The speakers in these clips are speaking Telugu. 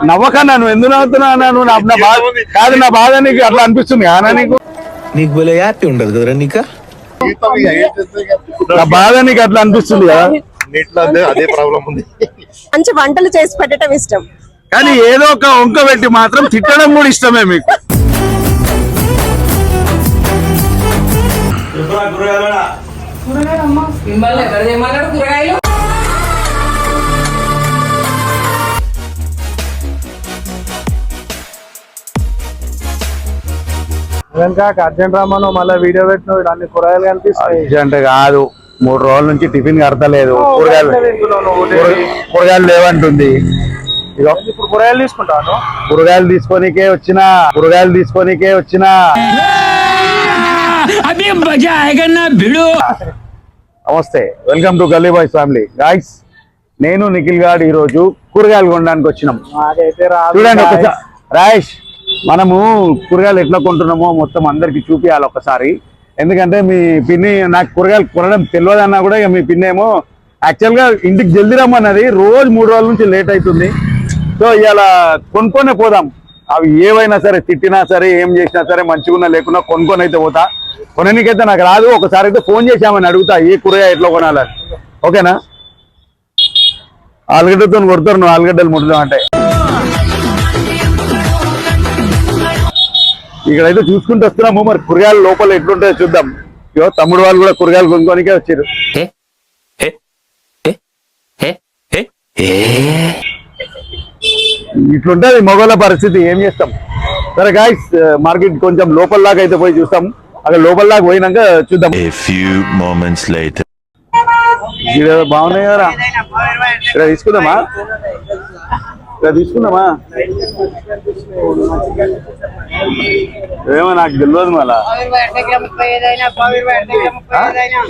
నవ్వకన్నా నువ్వు ఎందుకు నవ్వుతున్నావు? నువ్వు నా బాధ కాదు, నా బాధ నీకు అట్లా అనిపిస్తుంది కానా? నీకు భలే హ్యాపీ ఉండదు కదరా నీకు? నా బాధ నీకు అట్లా అనిపిస్తుంది కదా? అదే ప్రాబ్లం ఉంది. మంచి వంటలు చేసి పెట్టడం ఇష్టం, కానీ ఏదో ఒక వంక పెట్టి మాత్రం తిట్టడం కూడా ఇష్టమే మీకు. అర్జెంట్ రామాను మళ్ళీ వీడియో పెట్టిన అన్ని కూరగాయలు కనిపిస్తాయి. అర్జెంట్ కాదు, 3 రోజుల నుంచి టిఫిన్ కడతలేదు, కూరగాయలు లేవంటుంది. ఇప్పుడు కూరగాయలు తీసుకుంటాను. కూరగాయలు తీసుకోనికే వచ్చిన నమస్తే, వెల్కమ్ టు గల్లీ బాయ్స్ ఫ్యామిలీ. గాయ్స్, నేను నిఖిల్ గాడు ఈ రోజు కూరగాయలు కొనడానికి వచ్చినాం. చూడండి ఒకసారి రాయేష్, మనము కూరగాయలు ఎట్లా కొంటున్నామో మొత్తం అందరికి చూపియాలి ఒకసారి. ఎందుకంటే మీ పిన్ని నాకు కూరగాయలు కొనడం తెలియదన్నా కూడా ఇక మీ పిన్ని ఏమో యాక్చువల్ గా ఇంటికి జల్దీ రమ్మన్నది. రోజు 3 రోజుల నుంచి లేట్ అవుతుంది. సో ఇవాళ కొనుక్కొనే పోదాం. అవి ఏవైనా సరే, తిట్టినా సరే, ఏం చేసినా సరే, మంచిగా లేకున్నా కొనుక్కొని అయితే పోతా. కొననీకైతే నాకు రాదు. ఒకసారి అయితే ఫోన్ చేసామని అడుగుతా ఏ కూరగాయ ఎట్లా కొనాలని. ఓకేనా? ఆలుగడ్డతో కొడతారు నువ్వు, ఆలుగడ్డలు ముడతాం అంటే. ఇక్కడైతే చూసుకుంటూ వస్తున్నాము. మరి కూరగాయలు లోపల ఎట్లుంటాయో చూద్దాం. ఇగో తమ్ముడు వాళ్ళు కూడా కూరగాయలు కొనుక్కోనికే వచ్చారు. ఇట్లుంటది మగవాళ్ళ పరిస్థితి, ఏం చేస్తాం. సరే గాయ్స్, మార్కెట్ కొంచెం లోపల దాకా అయితే పోయి చూస్తాం. అక్కడ లోపల దాకా పోయినాక చూద్దాం. బాగున్నాయి కదా, ఇక్కడ తీసుకుందామా? ఏమో నాకు తెలియదు. మళ్ళా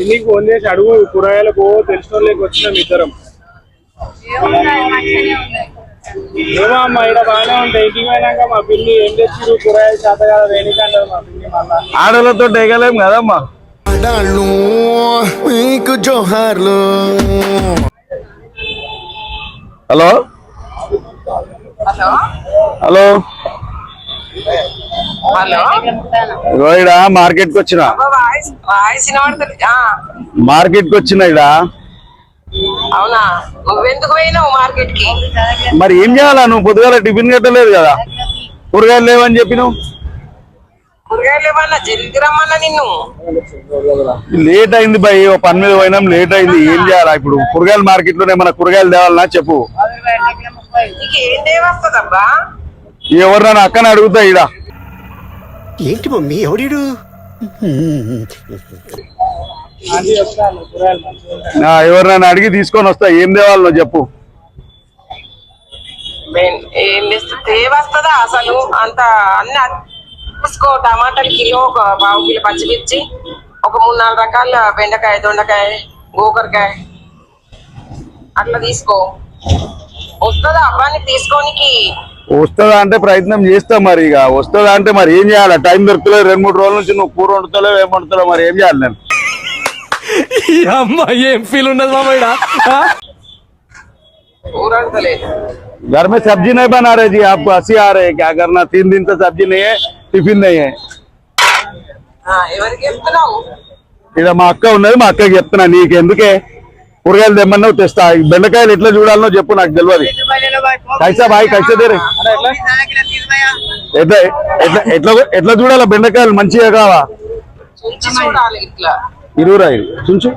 నీకు ఫోన్ చేసి అడుగు, కూరగాయలకు తెలిసిన వాళ్ళకి వచ్చినాం ఇద్దరం. ఏమో అమ్మ, ఇక్కడ బాగానే ఉంటాయి. ఇంటికి పోయినాక మా పిల్లి ఏం తెచ్చిరు కూరగాయలు చేత కదా వేణికంటారు మా పిల్లి. మళ్ళా ఆడలతో ఎగలేం కదమ్మా. హలో హలో ఇడ మార్కెట్ కి వచ్చిన ఇడ. అవునా? నువ్వెందుకు పోయినావు మార్కెట్ కి? మరి ఏం చేయాలా? నువ్వు పొద్దుగాల టిఫిన్ కట్టలేదు కదా, కూరగాయలు లేవని చెప్పినావు. కూరగాయలు ఏమన్నా జల్ది రమ్మన్నా నిన్ను. లేట్ అయింది భయ్, ఓ పని మీద పోయినాం, లేట్ అయింది. ఏం చేయాలా ఇప్పుడు? కూరగాయల మార్కెట్ లోనే మన కూరగాయలు తేవాలన్నా చెప్పు. ఏం దేవస్తుందబ్బా? ఎవరు అక్కని అడుగుతా. ఈడ ఏంటి మమ్మీ ఎవడు? ఎవరినైనా అడిగి తీసుకొని వస్తా. ఏం తేవాలనో చెప్పు. ఏం తేవస్తుందా అసలు? అంత అన్ని తీసుకో. టమాటాలు కిలో, ఒక పావు కిలో పచ్చిమిర్చి, ఒక 3-4 రకాల బెండకాయ, దొండకాయ, గోకరకాయ అట్లా తీసుకో. వస్తుందా అబ్బా నీకు తీసుకోనికి? వస్తుందా అంటే ప్రయత్నం చేస్తా. మరి ఇక వస్తుందా అంటే మరి ఏం చేయాలి? టైం దొరుకుతలేదు. 2-3 రోజుల నుంచి నువ్వు కూర వండుతలేవు, ఏం వండుతలేవు. మరి ఏం చేయాలి నేను? ఏం ఫీల్ ఉండదు మామయ్య. घर में सब्जी नहीं बना रहे जी, आप हंसी आ रहे हैं. क्या करना, 3 दिन से सब्जी नहीं है, टिफिन नहीं है. ఇక్కడ మా అక్క ఉన్నది, మా అక్కకి చెప్తున్నా. నీకెందుకే కూరగాయలు తెమ్మన్నావు, తెస్తా. బెండకాయలు ఎట్లా చూడాలనో చెప్పు, నాకు తెలియదు. కైసా బాయ్, కైసా దేరే? ఎట్లా ఎట్లా ఎట్లా ఎట్లా చూడాలా బెండకాయలు? మంచిగా కావా? 25 చుంచు.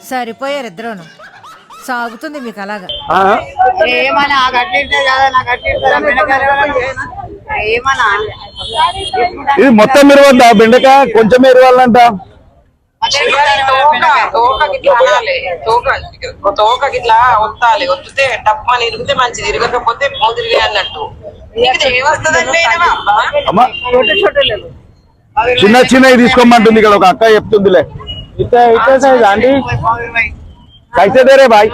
సరిపోయారు ఇద్దరును. సాగుతుంది మీకు అలాగా. ఇది మొత్తం ఎరవద్దా బెండకాయ? కొంచెం ఎరవాలంట. తోక గిట్లా ఒత్తాలి. ఒత్తితే టప్పని ఇరిగితే మంచిది, ఇరగకపోతే ముదిరిగా అన్నట్టు. చిన్న చిన్నవి తీసుకోమంటుంది ఇక్కడ ఒక అక్క చెప్తుందిలే. कैसे दे रहे भाई?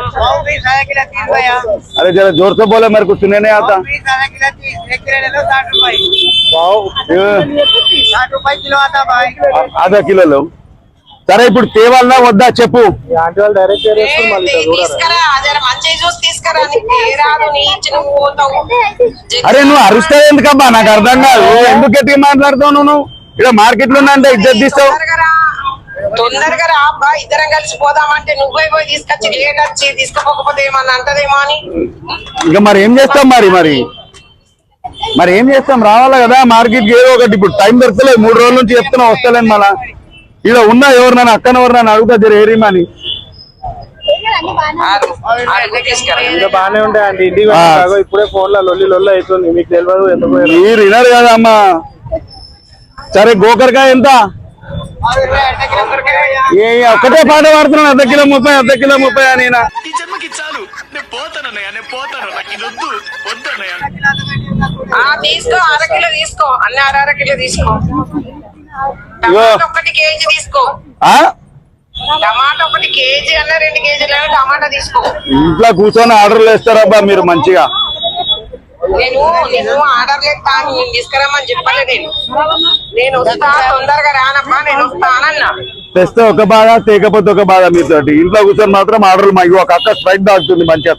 अरे जरा जोर से बोले, मेरे को सुनने नहीं आता. 60 रुपए किलो आता भाई. आधा किलो लो. సరే ఇప్పుడు తేవాలనా వద్దా చెప్పు. ఆంటీ వాళ్ళు డైరెక్ట్ తీసుకురా, నీకు ఏ రాదు, నీ ఇచ్చి నువ్వు పోతావు. అరే నువ్వు అరుస్తావు ఎందుకబ్బా, నాకు అర్థం కాదు. ఎందుకు గట్టిగా మాట్లాడుతావు నువ్వు? ఇక్కడ మార్కెట్ లో అంటే ఇజ్జత్ తీస్తావు. తొందరగా రా అబ్బా, ఇద్దరం కలిసి పోదామంటే నువ్వే పోయి తీసుకొచ్చి లేట్ వచ్చి తీసుకుపోకపోతే ఏమన్నా అంటదేమో అని. ఇంకా మరి ఏం చేస్తాం? మరి ఏం చేస్తాం? రావాలా కదా మార్కెట్ కి ఏదో ఒకటి. ఇప్పుడు టైం దొరకలేదు, 3 రోజుల నుంచి చెప్తున్నా వస్తలేను. మళ్ళా ఇలా ఉన్నా ఎవరినైనా అక్కన ఎవరినైనా అడుగుతా జర ఏరిమని. ఇంకా బాగానే ఉంటాయి అండి. ఇంటికి ఇప్పుడే ఫోన్ లో లొల్లి అవుతుంది, మీకు తెలియదు ఎందుకు. మీరు వినరు కదా అమ్మా. సరే గోకరకాయ ఎంత? ఒక్కటే పాట పాడుతున్నాను, అర్ధ కిలో 30 అని. తీసుకో, 1/2 కిలో తీసుకో, అన్ని 1/2 కిలో తీసుకో. టమాటా 1 కేజీ తీసుకో. టమాటా 1 కేజీ అన్న 2 కేజీలు టమాటా తీసుకో. ఇంట్లో కూర్చొని ఆర్డర్లు వేస్తారబ్బా మీరు మంచిగా. నేను ఆర్డర్ లేక నేను తీసుకురామని చెప్పలే. నేను వస్తా, తొందరగా రానబ్బా, నేను వస్తానన్నా. తెస్తే ఒక బాధ, తేకపోతే ఒక బాధ మీతోటి. ఇంట్లో కూర్చొని మాత్రం ఆర్డర్లు మాకు ఒక అక్క స్ట్రైక్ దాగుతుంది మంచిగా.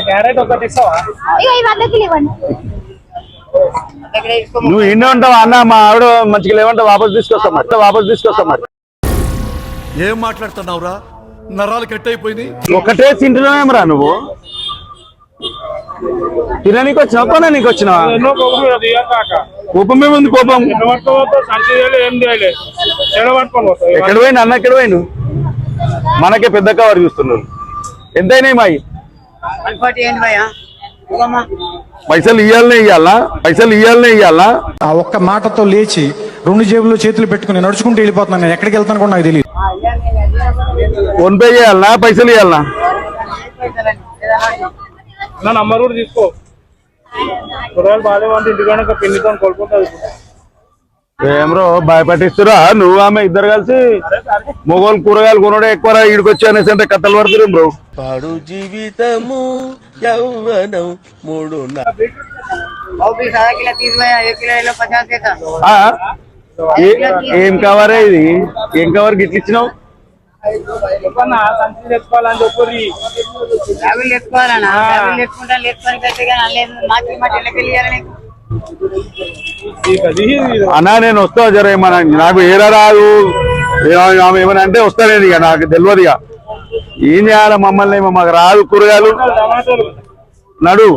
క్యారెట్ ఒకటి ఇస్తావా? నువ్వు ఇన్నే ఉంటావు అన్న. మా ఆవిడ మంచిగా లేవంటే వాపస్ తీసుకొస్తాం మరి. ఏం మాట్లాడుతున్నావురా? నరాలు కట్ అయిపోయింది. ఒకటే తింటున్నావేమరా నువ్వు? తిననీకి వచ్చినావా, కొననీకి వచ్చినావా? ఎన్నో కోపం కోపం ఏముంది? కోపం ఎక్కడ పోయినా అన్న, ఎక్కడ పోయిను? మనకే పెద్ద కవర్ చూస్తున్నారు. ఎంతైనాయి మాయి? పైసలు ఇయ్యాలనే ఇయ్యాలా? ఆ ఒక్క మాటతో లేచి 2 జేబుల్లో చేతులు పెట్టుకుని నడుచుకుంటూ వెళ్ళిపోతున్నాను. నేను ఎక్కడికి వెళ్తాను కూడా నాకు తెలియదు. ఫోన్ పే చేయాలనా, పైసలు ఇవ్వాలనా? నా నంబర్ కూడా తీసుకో. కూరగాయలు బాగానే అంటే ఇంటికాడ పిండితో కొనుక్కుంటుంది. ఏమ్రో భయపట్టిస్తురా నువ్వు ఆమె ఇద్దరు కలిసి? మొగోళ్ళు కూరగాయలు కొనడే ఎక్కువ, ఈడికొచ్చి అనేసి అంటే కథలు పడుతురు బ్రో. పాడు జీవితము యౌవనం 3 ఏం కవరే ఇది? ఏం కవర్ గిట్ల ఇచ్చినావు? సంచి తెచ్చుకోవాలని చెప్పి అన్నా నేను వస్తా జర. ఏమన్నా నాకు ఏరా రాదు, ఆమె ఏమన్నా అంటే వస్తానేది ఇక, నాకు తెలియదు ఇక. ఏం చేయాలి మమ్మల్ని? మాకు రాదు కూరగాయలు. నడు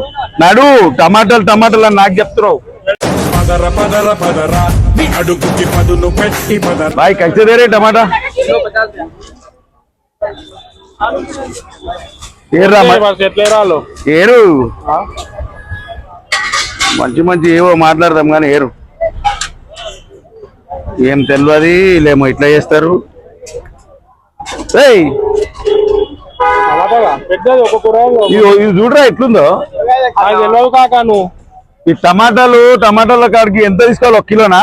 టమాటాలు అని నాకు చెప్తున్నావు. బాయ్ కైసే దే రే టమాటా? ఏరు మంచి ఏవో మాట్లాడదాం కానీ ఏరు ఏం తెలియదు. లేమో ఇట్లా చేస్తారు. ఇది చూడరా ఎట్లుందో. కాక నువ్వు ఈ టమాటాల కాడికి ఎంత తీసుకోవాలి? 1 కిలోనా?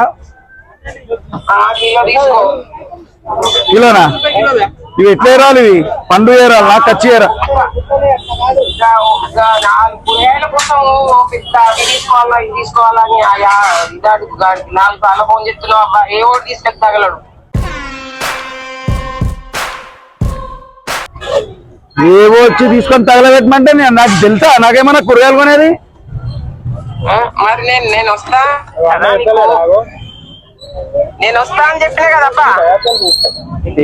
ఇవి ఎట్లా ఏరాలి? ఇవి పండు ఏరాలా, కచ్చి ఏరా? తీసుకోవాలని 4 సార్లు ఫోన్ చెప్తున్నావు అబ్బా. ఏ ఓటు తీసుకెళ్ళి తగలడు. ఏవో వచ్చి తీసుకొని తగలబెట్టమంటే నాకు తెలుసా? నాకేమన్నా కూరగాయలు కొనేది? మరి నేను వస్తా అని చెప్పినా కదబ్బా.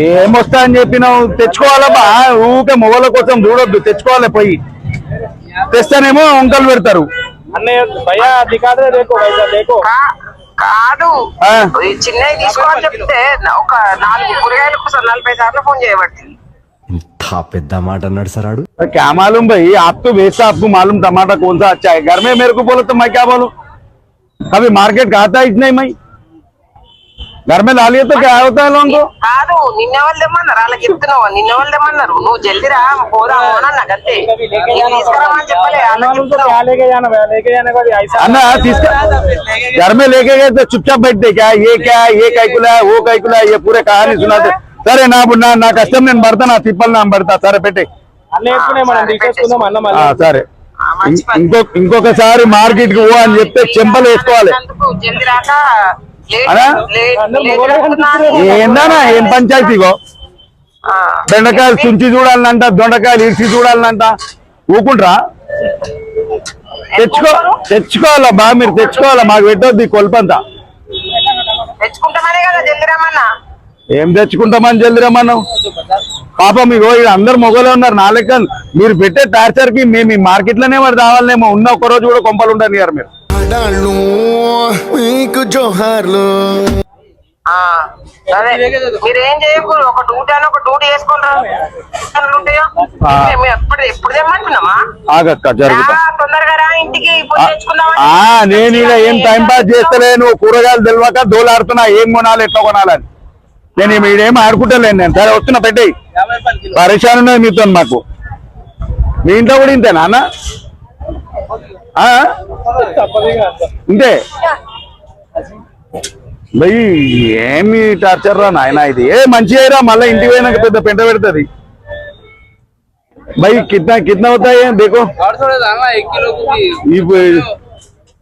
ఏమొస్తా అని చెప్పినావు? తెచ్చుకోవాలబ్బా. ఊకే మొగల కోసం చూడొద్దు, తెచ్చుకోవాలి. పోయి తెస్తానేమో వంకలు పెడతారు. కాదు, చిన్నవి తీసుకోవాలని చెప్తే ఒక 4 కూరగాయల కోసం 40 సార్లు ఫోన్ చేయబడుతుంది. పెద్ద మాట అన్నాడు సరాడు. क्या मालूम भाई, आप तो बेचता, आपको मालूम टमाटर कौन सा अच्छा है। घर में मेरे को बोलो तो मैं क्या बोलूं? कभी मार्केट का आता है इतना ही? मैं घर में ला लिए तो क्या होता है लोगों को? కాదు, నిన్నెవరు తెమ్మన్నారు? వాళ్ళకి చెప్తున్నావు, నిన్నెవరు తెమ్మన్నారు? నువ్వు జల్దీ రా, పోదాము అన్న గంతే. తీసుకురామని చెప్పలే. अन्ना घर में लेके गए तो चुपचाप बैठते क्या? ये कैकुला है, वो कैकुला है, ये पूरे कहानी सुनाते. సరే నా కష్టం నేను పడతా, నా తిప్పలు నా పడతా. సరే పెట్టే. సరే ఇంకొకసారి మార్కెట్ కి పో అని చెప్తే చెంపలు వేసుకోవాలి. జల్దీ రాక అనా ఏందన్నా ఏం పంచాయతీగో బెండకాయలు చుంచి చూడాలనంట, దొండకాయలు ఇడిచి చూడాలనంట, ఊకుంట్రా? తెచ్చుకోవాలా బా, మీరు తెచ్చుకోవాలా, మాకు పెట్టొద్ది కొల్పంతా. తెచ్చుకుంటామనే కదా జల్ది రమ్మన్నా. ఏం తెచ్చుకుంటామని జల్ది రమ్మన్నావు? పాపం ఇగో ఇక్కడ అందరు మొగలే ఉన్నారు. నా లెక్క మీరు పెట్టే టార్చర్ కి మేము ఈ మార్కెట్ లోనే వాడు రావాలనేమో. ఉన్న ఒక్క రోజు కూడా కొంపలు ఉండని గారు మీరు. అదే మీరేం చేయకూడదు, ఒక డ్యూటీ అని ఒక డ్యూటీ చేసుకుంటారు. ఎప్పుడు తెమ్మంటున్నామా? ఆగక్క జరుగుతా. తొందరగా రా ఇంటికి తెచ్చుకుందామని. నేను ఇలా ఏం టైం పాస్ చేస్తలేను. కూరగాయలు తెలియక దోలాడుతున్నా ఏం కొనాలి ఎట్లా కొనాలని. నేను ఇదేం ఆడుకుంటలేను. నేను సరే వస్తున్నా, పెట్టేయి. పరిశాన్ ఉన్నది మీతో. మాకు మీ ఇంట్లో కూడా ఇంతేనా అన్న? ఇంతే భయ్. ఏమి టార్చర్ రా నాయన ఇది. మంచి అయిరా, మళ్ళీ ఇంటికి పోయినాక పెద్ద పెంట పెడుతుంది. भाई कितना कितना होता है देखो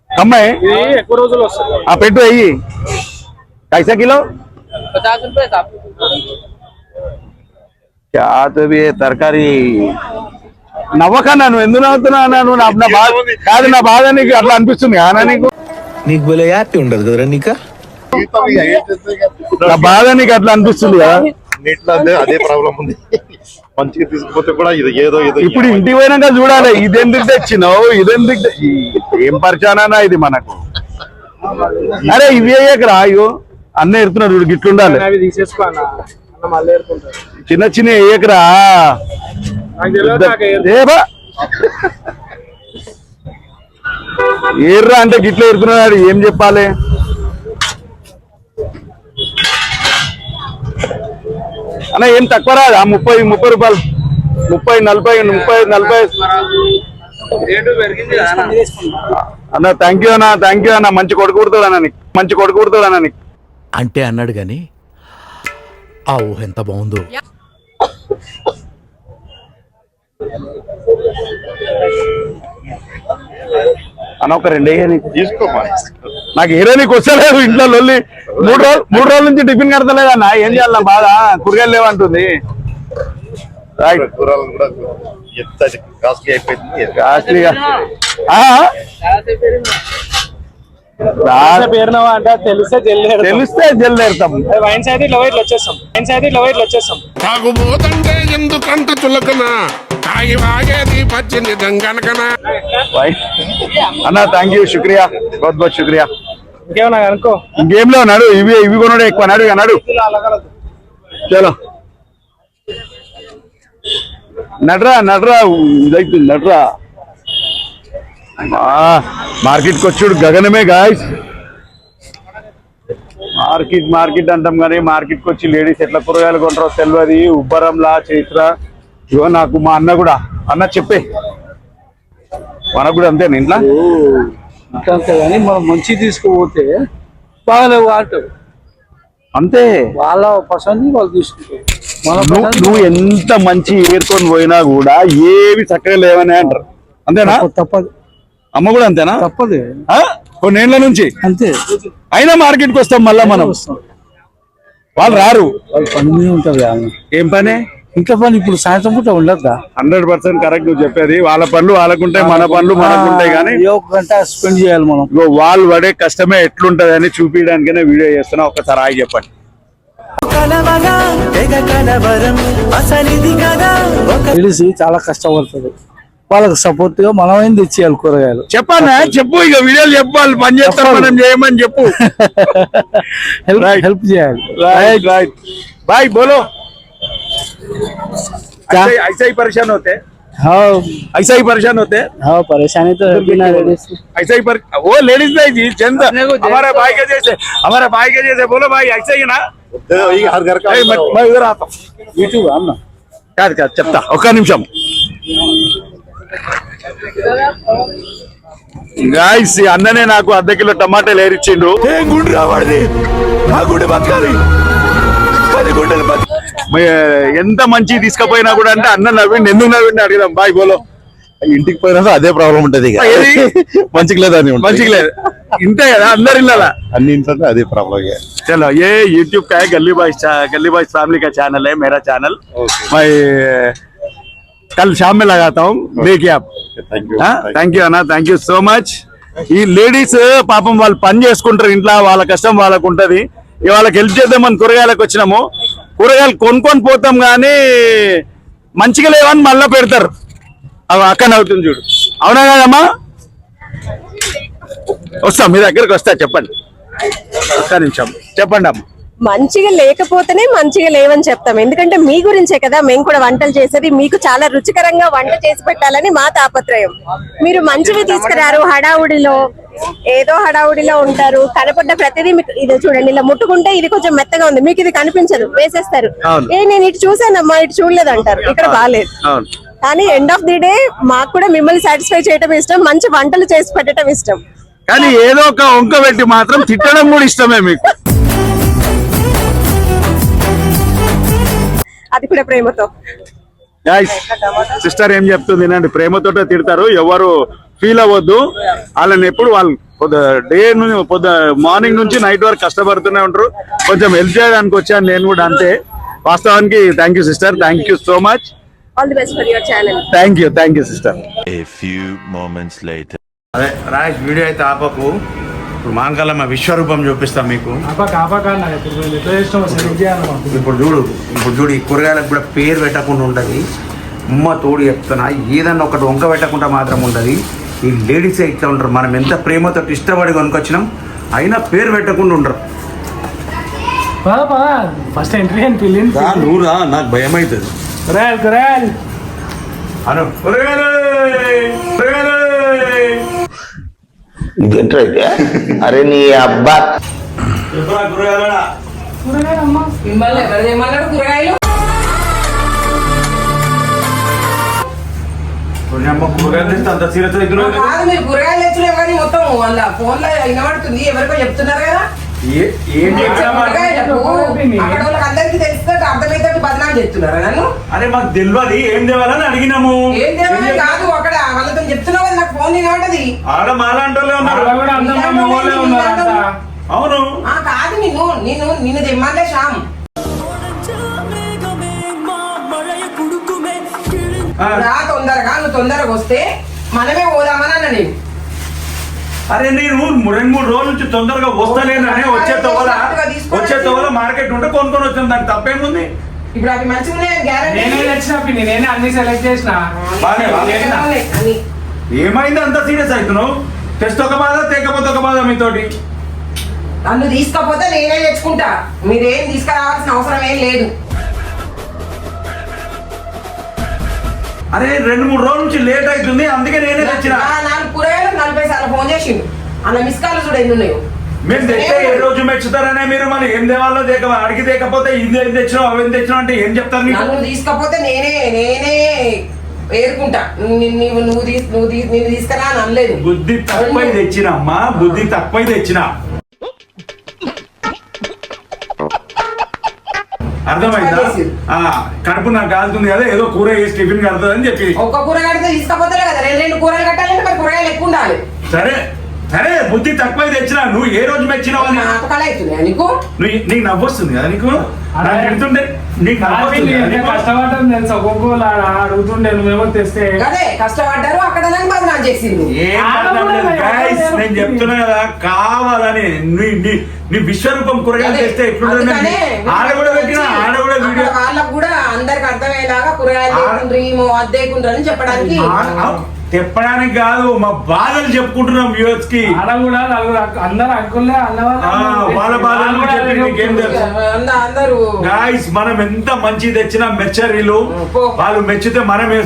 कम है पेटू है कैसा किलो 50 रुपए साहब क्या तो भी तरकारी నవ్వక నన్ను ఎందుకు నవ్వుతున్నా? నువ్వు నా బాధ కాదు, నా బాధ నీకు అట్లా అనిపిస్తుంది కానా? నీకు భలే హ్యాపీ ఉండదు కదరా నీకు? నా బాధ నీకు అట్లా అనిపిస్తుంది కదా? నీటిలో అదే ప్రాబ్లం ఉంది. మంచిగా తీసుకుపోతే కూడా ఇది ఏదో ఏదో. ఇప్పుడు ఇంటికి పోయినాక చూడాలి ఇదెందుకు తెచ్చినావు, ఇదెందుకు ఏం పరిచానా ఇది మనకు. అరే ఇవి అయ్యాకరా అయ్యో అన్న ఎడుతున్నాడు చూడు గిట్లుండాలి. చిన్న చిన్న వేయకరా ఏర్రా అంటే గిట్ల ఎడుతున్నాడు. ఏం చెప్పాలి? అన్న ఏం తక్కువ రాదా? 30 రూపాయలు, 30, 40 అన్న. థ్యాంక్ యూ అన్న. మంచి కొడుకు కుడుతాడు అన్న నీకు, మంచి కొడుకు కుడుతాడు అన్న నీకు. అంటే అన్నాడు గాని ఆ ఊహ ఎంత బాగుందో. అన్న ఒక 2 నీకు తీసుకోమా. నాకు ఏదో నీకు వస్తలేదు. ఇంట్లో లొల్లి 3 రోజుల నుంచి టిఫిన్ కడతలేదన్న. ఏం చేయాలన్నా బాధ? కూరగాయలు లేవంటుంది. కూరలు కూడా ఎంత కాస్ట్లీ అయిపోయింది. కాస్ట్లీగా పేరునవా అంటే తెలిస్తే జల్లేరుతాం. వైన్స్ అయితే ఇట్లా వచ్చేస్తాం. తాగుబోతంటే ఎందుకంత చులకనా, తాగి వాగేది పచ్చింది గంగనకనా. అన్న థ్యాంక్ యూ, శుక్రియా, బహుత్ బహుత్ శుక్రియా. ఇంకేమన్నా అనుకో, ఇంకేంలో నడు, ఇవి కొనడు ఎక్కువ. నడు చలో నడ్రా ఇదైతుంది. నడ్రా మార్కెట్ కి వచ్చాడు గగనమే గాయస్. మార్కెట్ అంటాం కానీ మార్కెట్ కి వచ్చి లేడీస్ ఎట్లా కూరగాయలు కొంటారో తెలియదు. ఉబ్బరంలా చైత్ర ఇగో నాకు మా అన్న కూడా అన్న చెప్పే మనకు కూడా అంతేనా ఇంట్లో అంతే కానీ మనం మంచి తీసుకుపోతే బాగాలేవు అంటారు. అంతే వాళ్ళ పసంది వాళ్ళు తీసుకుంటారు. నువ్వు ఎంత మంచి ఏరుకొని పోయినా కూడా ఏవి చక్కగా లేవని అంటారు. అంతేనా? తప్పదు. అమ్మ కూడా అంతేనా? తప్పదు. కొన్నేళ్ల నుంచి అంతే. అయినా మార్కెట్ కి వస్తాం మళ్ళా మనం. వాళ్ళు రారు, వాళ్ళు పని మీద ఉంటారు. ఏం పని? ఇంట్లో పని. ఇప్పుడు సాయంత్రం పూట ఉండద్దా? 100% కరెక్ట్ నువ్వు చెప్పేది. వాళ్ళ పనులు వాళ్ళకుంటాయి, మన పనులు మనకుంటాయి. కానీ 1 గంట స్పెండ్ చేయాలి మనం. వాళ్ళు పడే కష్టమే ఎట్లుంటది అని చూపించడానికనే వీడియో చేస్తున్నా. ఒక్కసారి ఆగి చెప్పండి. తెలిసి చాలా కష్టపడుతుంది. వాళ్ళకి సపోర్ట్ గా మనం ఏం తెచ్చేయాలి కూరగాయలు. చెప్పానా? చెప్పు, ఇక వీడియోలు చెప్పాలి. పని చేస్తాం మనం, చేయమని చెప్పు. హెల్ప్ చేయాలి. రైట్ भाई बोलो. ऐसा ही परेशान होते हैं. हाँ ऐसा ही परेशान होते हैं. हाँ परेशानी तो है बिना लेडीज. ऐसा ही वो लेडीज नहीं जी, चंद हमारे भाई के जैसे बोलो भाई. ऐसा ही ना हर घर का. मैं इधर आता हूँ. యూట్యూబ్ అన్న కాదు చెప్తా, ఒక్క నిమిషం. గాయ్స్ అన్ననే నాకు 1/2 కిలో టమాటాలు ఏరిచ్చిండు. గుండె రావాడి, ఆ గుండె బతకాలి. ఎంత మంచి తీసుకుపోయినా కూడా అంటే అన్న నవ్విండి. ఎందుకు నవ్విండి అడిగిదాం. బాయ్ బోలో. ఇంటికి పోయినా అదే ప్రాబ్లం ఉంటది ఇక ఏది? మంచిగా లేదని ఉంటుంది. మంచిగా లేదు ఇంతే కదా అందరి ఇళ్ళ అన్ని ఇంట్లో అదే ప్రాబ్లం ఇక. चलो ये YouTube का है गली बॉयज फैमिली का चैनल है मेरा चैनल मैं कल शाम में लगाता हूँ देखिए आप థ్యాంక్ యూ అన్న థ్యాంక్ యూ సో మచ్ ఈ లేడీస్ పాపం వాళ్ళు పని చేసుకుంటారు ఇంట్లో వాళ్ళ కష్టం వాళ్ళకు ఉంటది వాళ్ళకి హెల్ప్ చేద్దామని కూరగాయలకు వచ్చినాము కూరగాయలు కొనుక్కొని పోతాం కానీ మంచిగా లేవని మళ్ళీ పెడతారు అవి అక్కడ అవుతుంది చూడు అవునా కదమ్మా వస్తా మీ దగ్గరకు వస్తా చెప్పండి ఒక్క నిమిషం చెప్పండి అమ్మా మంచిగా లేకపోతేనే మంచిగా లేవని చెప్తాం. ఎందుకంటే మీ గురించే కదా మేము కూడా వంటలు చేసేది, మీకు చాలా రుచికరంగా వంట చేసి పెట్టాలని మా తాపత్రయం. మీరు మంచివి తీసుకురారు, హడావుడిలో ఏదో హడావుడిలో ఉంటారు. కనపడ్డ ప్రతిదీ మీకు ఇది చూడండి, ఇలా ముట్టుకుంటే ఇది కొంచెం మెత్తగా ఉంది, మీకు ఇది కనిపించదు, వేసేస్తారు. నేను ఇటు చూసానమ్మా ఇటు చూడలేదు అంటారు, ఇక్కడ బాగాలేదు. కానీ ఎండ్ ఆఫ్ ది డే మాకు కూడా మిమ్మల్ని సాటిస్ఫై చేయడం ఇష్టం, మంచి వంటలు చేసి పెట్టడం ఇష్టం. కానీ ఏదో ఒక వంక పెట్టి మాత్రం తిట్టడం కూడా ఇష్టమే మీకు. అది కూడా ప్రేమతో. సిస్టర్ ఏం చెప్తుంది వినండి, ప్రేమతోటే తిడతారు, ఎవరు ఫీల్ అవ్వద్దు. వాళ్ళని ఎప్పుడు వాళ్ళు డే మార్నింగ్ నుంచి నైట్ వరకు కష్టపడుతూనే ఉంటారు. కొంచెం హెల్ప్ చేయడానికి వచ్చాను నేను కూడా, అంతే. వాస్తవానికి thank you sister, thank you so much. All the best for your channel. Thank you sister. A few moments later. అదే రాజేష్ వీడియో అయితే ఆపకు, ఇప్పుడు మానకాలమ్మ విశ్వరూపం చూపిస్తాం మీకు. ఇప్పుడు చూడు ఈ కూరగాయలకు కూడా పేరు పెట్టకుండా ఉంటుంది. అమ్మ తోడు చెప్తున్నా, ఏదన్నా ఒకటి వంక పెట్టకుండా మాత్రం ఉంటుంది. ఈ లేడీస్ ఇట్లా ఉంటారు, మనం ఎంత ప్రేమతో ఇష్టపడి కొనుకొచ్చినాం అయినా పేరు పెట్టకుండా ఉండరు. ఫస్ట్ ఎంట్రీ అని పిల్లింది నూరా నాకు భయం అవుతుంది. అను అరే నీ అబ్బా మిమ్మల్ని ఎవరు ఏమన్నాడు కూరగాయలు? అంత సీరియస్ అవుతున్నావు. కాదు మీరు కూరగాయలు తెచ్చులే కానీ మొత్తం వాళ్ళ ఫోన్ లో వినబడుతుంది, ఎవరికో చెప్తున్నారు కదా. ఏం కూరగాయలకు అక్కడ వాళ్ళకి అందరికి తెలిస్తే అర్థమైతే బదనాలు చెప్తున్నారా నన్ను? అరే మాకు తెలియదు ఏం తేవాలని అడిగినాము. ఏం తేవాలి కాదు, అక్కడ వాళ్ళతో చెప్తున్నావు కదా, నాకు ఫోన్ వినబడ్డది. ఆడ మాలాంటి అవును కాదు నిన్ను తెమ్మంటే శ్యామ్ రా తొందరగా, నువ్వు తొందరగా వస్తే మనమే పోదామని అన్న నేను. అరే నేను 2-3 రోజుల నుంచి తొందరగా వస్తలేనని వచ్చే తోల మార్కెట్ ఉంటే కొనుక్కొని వచ్చాను, దానికి తప్పేముంది? ఇప్పుడు అవి మంచిగా నేనే తెచ్చిన పిన్ని, నేనే అన్ని సెలెక్ట్ చేసిన. ఏమైంది అంత సీరియస్ అవుతున్నావు? టెస్ట్ ఒక బాధ తేకపోతే ఒక బాధ మీతోటి. నన్ను తీసుకపోతే నేనే తెచ్చుకుంటా, మీరేం తీసుకురావాల్సిన అవసరం ఏం లేదు. అరే 2-3 రోజుల నుంచి లేట్ అవుతుంది, అందుకే నేనే తెచ్చిన. 4 కూరగాయలు 40 సార్లు ఫోన్ చేసిండు, అలా మిస్ కాల్ చూడ ఎన్ని ఉన్నాయో. మేము తెచ్చే ఏ రోజు మెచ్చుతారనే మీరు మరి ఏం దేవాలో అడిగి తేకపోతే ఇది ఏం తెచ్చినావు అవేం తెచ్చినావు అంటే ఏం చెప్తారు? నన్ను తీసుకపోతే నేనే ఏరుకుంటా, నిన్ను తీసుకురా అని అనలేదు. బుద్ధి తక్కువై తెచ్చిన అమ్మా, బుద్ధి తక్కువై తెచ్చిన. అర్థమైందా? కడుపు నాకు కాలుతుంది కదా, ఏదో కూర వేసి టిఫిన్ కడుతుందని చెప్పి ఒక్క కూర కడితే తీసుకపోతే కదా, 2 కూరలు కట్టాలంటే మరి కూరగాయలు ఎక్కువ ఉండాలి. సరే బుద్ధి తక్కువై తెచ్చినా. నువ్వు ఏ రోజు మెచ్చినావు అని నీకు నీకు నవ్వొస్తుంది కదా, నీకు పెడుతుండే నీకు కష్టపడటం తెలుసు. ఒక్కొక్కరు అడుగుతుండే నువ్వేమో తెస్తే అదే కష్టపడ్డారు అక్కడ బదనాలు చేసింది. నేను చెప్తున్నా కదా, కావాలని నీ విశ్వరూపం కూరగాయలు చేస్తే ఎట్లుంటుంది? ఆడ కూడా పెట్టినా ఆడ కూడా వీడియో వాళ్ళకు కూడా అందరికి అర్థమయ్యేలాగా కూరగాయలు అద్దెకుంటారని చెప్పడానికి. చెప్పడానికి కాదు, మా బాధలు చెప్పుకుంటున్నాం వ్యూవర్స్ కి. అందరు అంకుల్లే వాళ్ళ బాధలు గాయ్స్. మనం ఎంత మంచి తెచ్చినా మెచ్చరీలు వాళ్ళు మెచ్చితే మనమే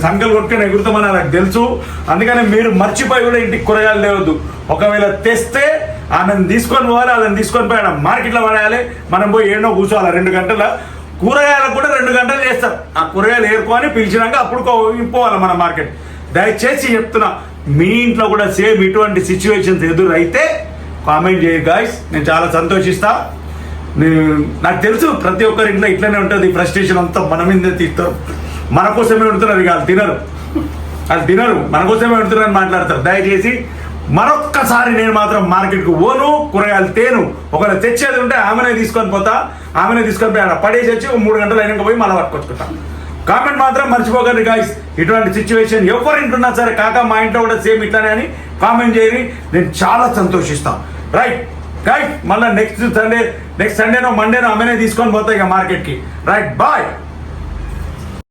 సంకలు కొట్టుకుని ఎగురుతామని నాకు తెలుసు. అందుకని మీరు మర్చిపోయి కూడా ఇంటికి కూరగాయలు తేవద్దు. ఒకవేళ తెస్తే ఆమెను తీసుకొని పోవాలి, వాళ్ళని తీసుకొని పోయి మార్కెట్లో పడేయాలి. మనం పోయి ఏడో కూర్చోవాలి 2 గంటల. కూరగాయలకు కూడా 2 గంటలు చేస్తారు. ఆ కూరగాయలు ఏరుకొని పిలిచినాక అప్పుడు పోవాలి మన మార్కెట్. దయచేసి చెప్తున్నా, మీ ఇంట్లో కూడా సేమ్ ఇటువంటి సిచ్యువేషన్స్ ఎదురైతే కామెంట్ చేయ గాయ్స్, నేను చాలా సంతోషిస్తా. నాకు తెలుసు ప్రతి ఒక్కరి ఇంట్లో ఇట్లనే ఉంటుంది, ఫ్రస్ట్రేషన్ అంతా మన మీదే తీస్తారు, మన కోసమే ఉంటున్నారు, ఇక తినరు. వాళ్ళు తినరు, మన కోసమే పెడుతున్నారని మాట్లాడతారు. దయచేసి మరొక్కసారి నేను మాత్రం మార్కెట్కి పోను, కూరగాయలు తేను. ఒకవేళ తెచ్చేది ఉంటే ఆమెనే తీసుకొని పోతా, ఆమెనే తీసుకొని పోయి అక్కడ పడేసి వచ్చి 3 గంటలు అయినాక పోయి మళ్ళీ పట్టుకొచ్చుకుంటాం. కామెంట్ మాత్రం మర్చిపోకండి గాయస్. ఇటువంటి సిచ్యువేషన్ ఎవరి ఇంటున్నా సరే, కాక మా ఇంట్లో కూడా సేమ్ ఇట్లానే అని కామెంట్ చేయని, నేను చాలా సంతోషిస్తాను. రైట్ గైస్, మళ్ళీ నెక్స్ట్ సండేనో మండేనో ఆమెనే తీసుకొని పోతాయి ఇక మార్కెట్కి. Right, bye.